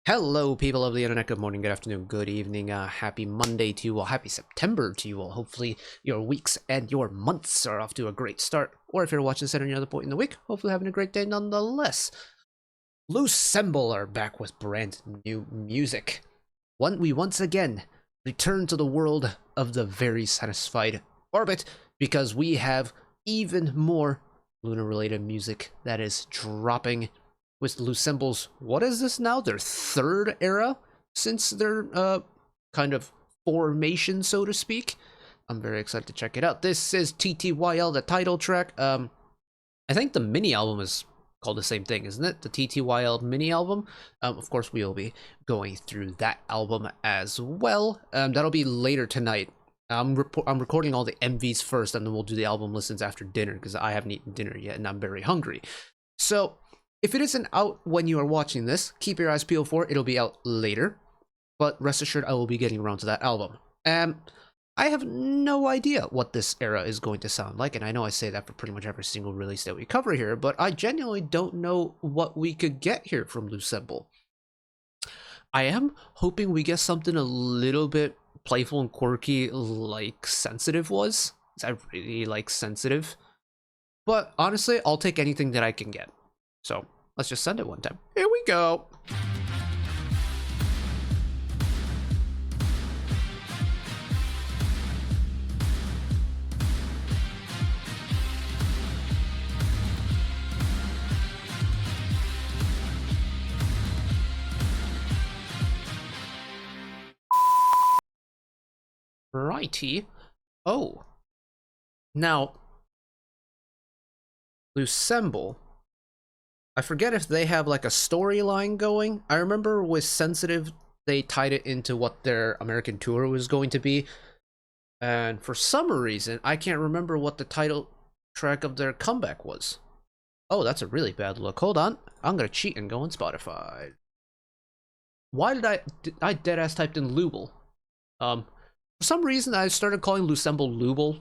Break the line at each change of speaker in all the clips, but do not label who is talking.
Hello, people of the internet. Good morning, good afternoon, good evening. Happy Monday to you all. Happy September to you all. Hopefully, your weeks and your months are off to a great start. Or if you're watching this at any other point in the week, hopefully having a great day nonetheless. Loossemble are back with brand new music. We once again return to the world of the very satisfied orbit because we have even more lunar-related music that is dropping with Loosemble's, what is this now? Their third era since their kind of formation, so to speak. I'm very excited to check it out. This is TTYL, the title track. I think the mini album is called the same thing, isn't it? The TTYL mini album. Of course, we'll be going through that album as well. That'll be later tonight. I'm recording all the MVs first, and then we'll do the album listens after dinner because I haven't eaten dinner yet, and I'm very hungry. So if it isn't out when you are watching this, keep your eyes peeled for it. It'll be out later, but rest assured I will be getting around to that album. I have no idea what this era is going to sound like, and I know I say that for pretty much every single release that we cover here, but I genuinely don't know what we could get here from Loossemble. I am hoping we get something a little bit playful and quirky like Sensitive was. I really like Sensitive. But honestly, I'll take anything that I can get. So let's just send it one time. Here we go. Righty. Oh. Now, Loossemble, I forget if they have like a storyline going. I remember with Sensitive, they tied it into what their American tour was going to be. And for some reason, I can't remember what the title track of their comeback was. Oh, that's a really bad look. Hold on. I'm going to cheat and go on Spotify. Why did I deadass typed in Looble? For some reason, I started calling Loossemble Looble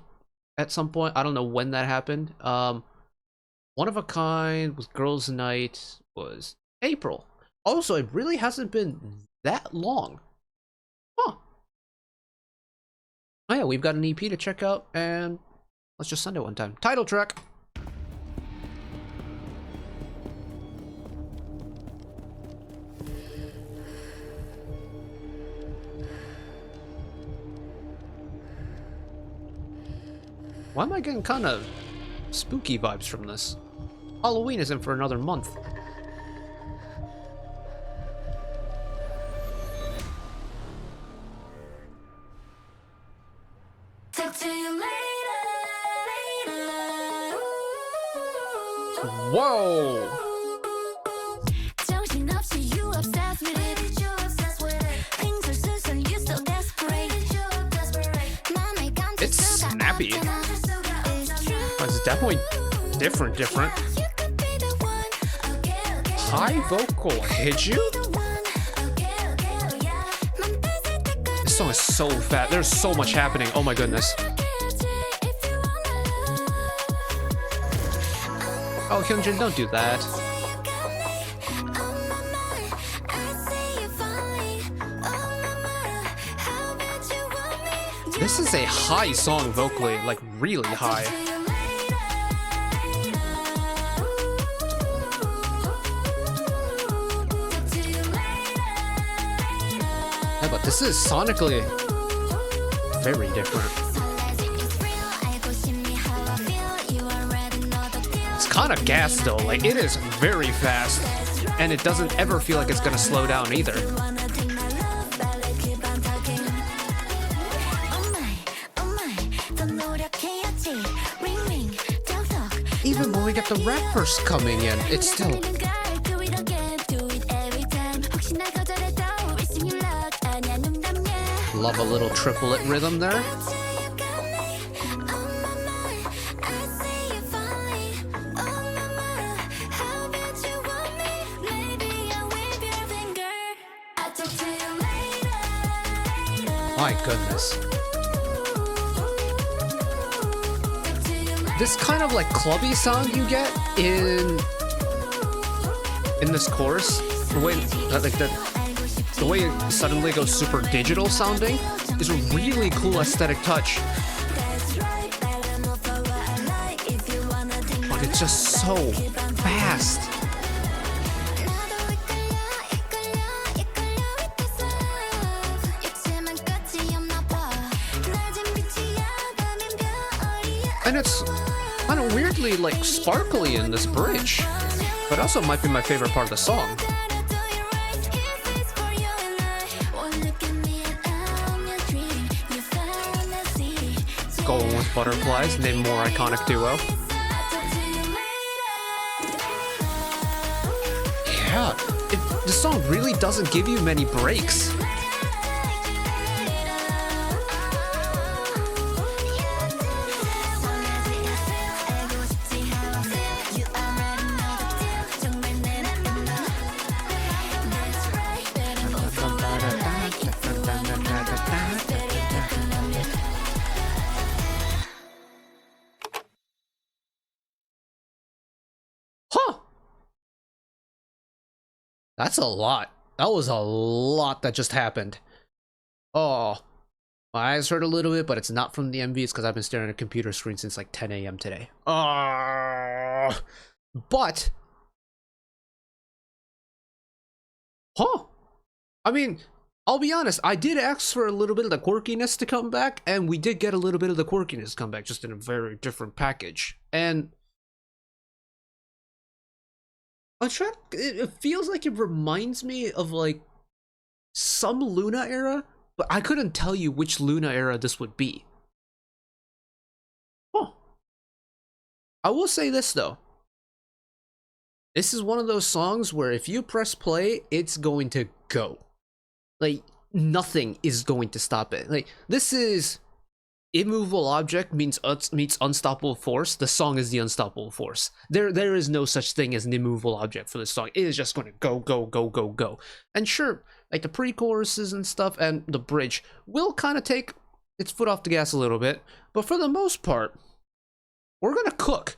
at some point. I don't know when that happened. One of a Kind with Girls Night was April. Also, it really hasn't been that long. Huh. Oh yeah, we've got an EP to check out, and let's just send it one time. Title track. Why am I getting kind of spooky vibes from this? Halloween isn't for another month.
Talk to you later, later.
Whoa!
정신없이 you obsessed with it. You obsessed with it. Things are so so you so desperate. You desperate. 맘에 감춰
It's snappy.
It's true.
It's definitely different.
You could be the one. Okay.
High vocal hit you? This song is so fat. There's so much happening. Oh my goodness. Oh, Hyunjin, don't do that. This is a high song vocally, like really high. Yeah, but this is sonically very different. It's kind of gas though, like it is very fast, and it doesn't ever feel like it's gonna slow down either. Even when we get the rap verse coming in, it's still... Love a little triplet rhythm there. My goodness. This kind of like clubby sound you get in this chorus, when like the way it suddenly goes super digital sounding is a really cool aesthetic touch. But it's just so fast. And it's kind of weirdly like sparkly in this bridge, but also might be my favorite part of the song. Going with butterflies, name more iconic duo. Yeah, the song really doesn't give you many breaks. That's a lot. That was a lot that just happened. Oh, my eyes hurt a little bit, but it's not from the MV. It's because I've been staring at a computer screen since like 10 a.m. today. But, I mean, I'll be honest. I did ask for a little bit of the quirkiness to come back, and we did get a little bit of the quirkiness come back, just in a very different package. And it feels like it reminds me of like some Luna era, but I couldn't tell you which Luna era this would be. I will say this though. This is one of those songs where if you press play, it's going to go. Like, nothing is going to stop it. Like, this is immovable object meets unstoppable force. The song is the unstoppable force. There is no such thing as an immovable object for this song. It is just going to go, go, go, go, go. And sure, like the pre-choruses and stuff and the bridge will kind of take its foot off the gas a little bit, but for the most part, we're gonna cook,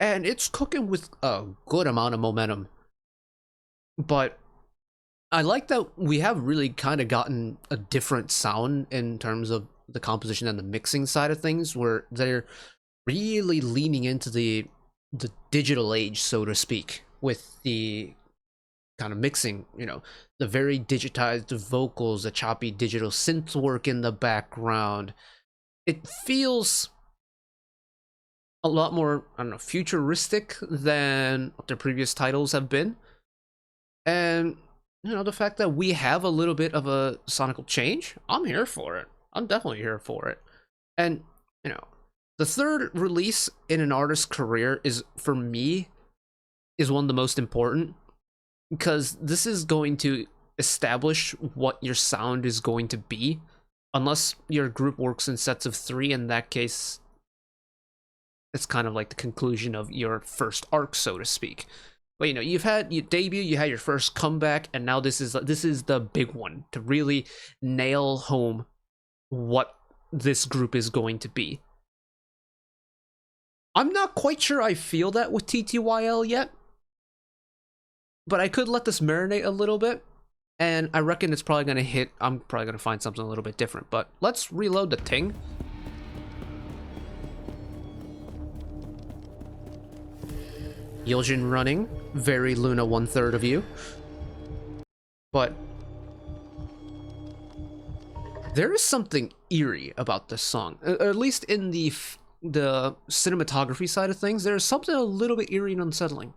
and it's cooking with a good amount of momentum. But I like that we have really kind of gotten a different sound in terms of the composition and the mixing side of things, where they're really leaning into the digital age, so to speak, with the kind of mixing, you know, the very digitized vocals, the choppy digital synth work in the background. It feels a lot more, I don't know, futuristic than what their previous titles have been. And, you know, the fact that we have a little bit of a sonical change, I'm here for it. I'm definitely here for it. And, you know, the third release in an artist's career is, for me, is one of the most important, because this is going to establish what your sound is going to be. Unless your group works in sets of 3, in that case, it's kind of like the conclusion of your first arc, so to speak. But, you know, you've had your debut, you had your first comeback, and now this is the big one to really nail home what this group is going to be. I'm not quite sure I feel that with TTYL yet, but I could let this marinate a little bit, and I reckon it's probably going to hit. I'm probably going to find something a little bit different, but let's reload the ting. Yul'jin running, very Luna 1/3 of you. But there is something eerie about this song, at least in the cinematography side of things. There is something a little bit eerie and unsettling,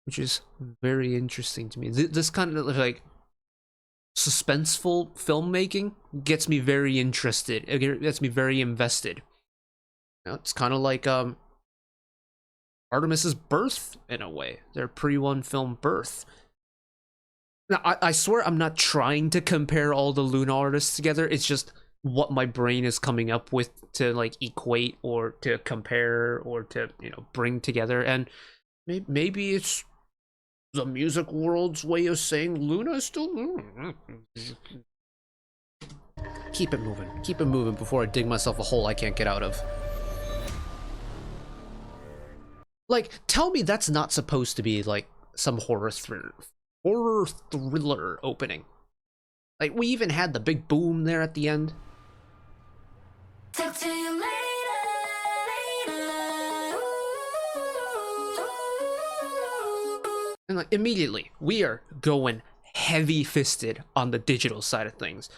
which is very interesting to me. This kind of like suspenseful filmmaking gets me very interested. It gets me very invested. You know, it's kind of like Artemis's Birth in a way, their pre-1 film Birth. Now, I swear I'm not trying to compare all the Luna artists together. It's just what my brain is coming up with to like equate or to compare or to, you know, bring together. And maybe it's the music world's way of saying Luna is still Luna. Keep it moving before I dig myself a hole I can't get out of. Like, tell me that's not supposed to be like some horror horror thriller opening. Like, we even had the big boom there at the end.
Talk to you later, later.
And like immediately, we are going heavy-fisted on the digital side of things.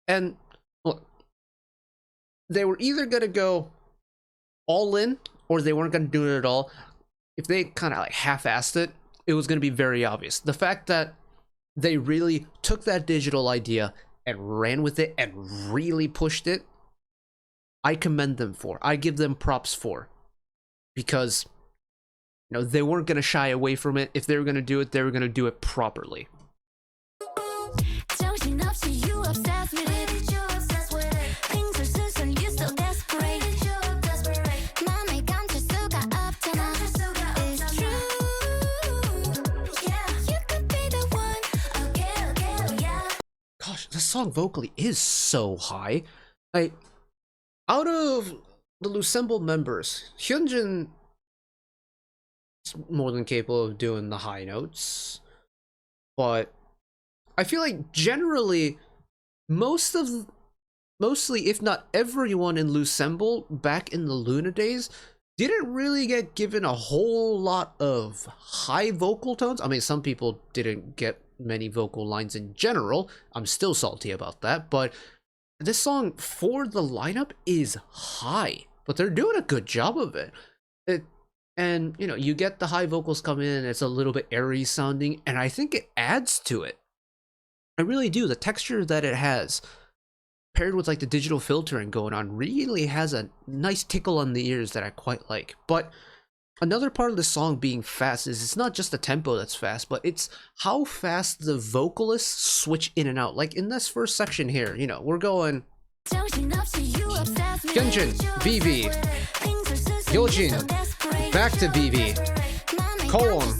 And look, they were either gonna go all in or they weren't gonna do it at all. If they kind of like half-assed it, it was gonna be very obvious. The fact that they really took that digital idea and ran with it and really pushed it, I commend them for. I give them props for. Because, you know, they weren't going to shy away from it. If they were going to do it, they were going to do it properly.
정신 없이 you obsessed with it. You obsessed with it. Things are so you still desperate. You desperate. 맘을 감출 수가 없잖아. It's true. Yeah, you could be the one. Okay, yeah.
Gosh, this song vocally is so high. Like, out of the Loossemble members, Hyunjin is more than capable of doing the high notes. But I feel like generally, mostly, if not everyone in Loossemble back in the Luna days didn't really get given a whole lot of high vocal tones. I mean, some people didn't get many vocal lines in general. I'm still salty about that, but this song for the lineup is high, but they're doing a good job of it. And you know, you get the high vocals come in, it's a little bit airy sounding, and I think it adds to it. I really do. The texture that it has, paired with like the digital filtering going on, really has a nice tickle on the ears that I quite like. But another part of the song being fast is it's not just the tempo that's fast, but it's how fast the vocalists switch in and out. Like in this first section here, you know, we're going Hyunjin, BB, Yojin, back to BB, Koum,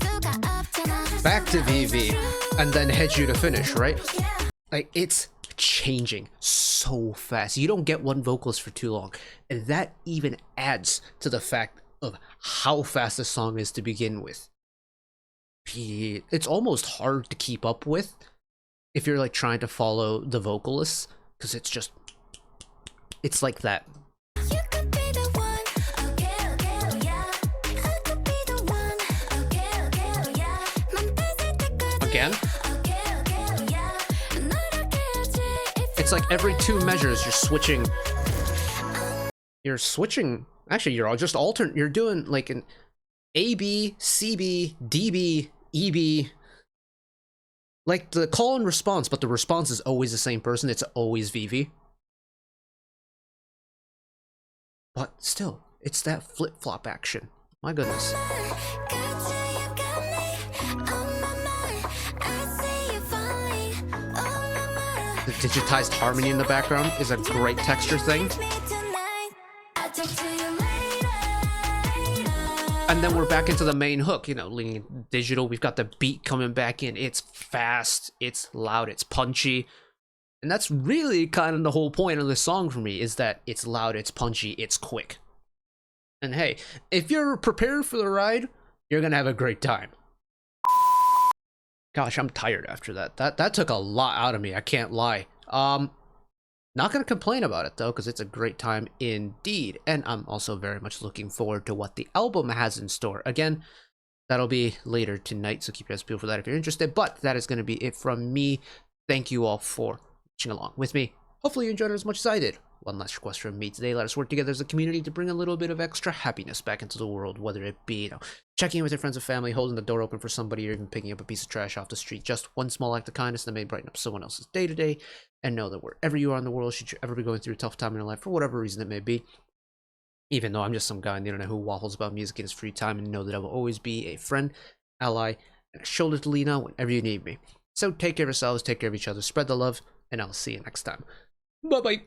back to BB, and then Heju to finish, right? Like, it's changing so fast. You don't get one vocalist for too long. And that even adds to the fact of how fast the song is to begin with. It's almost hard to keep up with if you're like trying to follow the vocalists, because it's just, it's like that. Again, it's like every 2 measures you're switching. Actually, you're all just alternate. You're doing like an AB, CB, DB, EB, like the call and response, but the response is always the same person. It's always VV. But still, it's that flip-flop action. My goodness. The digitized harmony in the background is a great texture thing. And then we're back into the main hook, you know, leaning digital. We've got the beat coming back in. It's fast, it's loud, it's punchy. And that's really kind of the whole point of this song for me, is that it's loud, it's punchy, it's quick. And hey, if you're prepared for the ride, you're gonna have a great time. Gosh, I'm tired after that. That took a lot out of me, I can't lie. Not gonna complain about it though, because it's a great time indeed. And I'm also very much looking forward to what the album has in store. Again, that'll be later tonight, so keep your eyes peeled for that if you're interested. But that is gonna be it from me. Thank you all for watching along with me. Hopefully you enjoyed it as much as I did. One last request from me today: let us work together as a community to bring a little bit of extra happiness back into the world, whether it be, you know, checking in with your friends and family, holding the door open for somebody, or even picking up a piece of trash off the street. Just one small act of kindness that may brighten up someone else's day to day. And know that wherever you are in the world, should you ever be going through a tough time in your life, for whatever reason it may be, even though I'm just some guy on the internet who waffles about music in his free time, and know that I will always be a friend, ally, and a shoulder to lean on whenever you need me. So take care of yourselves, take care of each other, spread the love, and I'll see you next time. Bye-bye.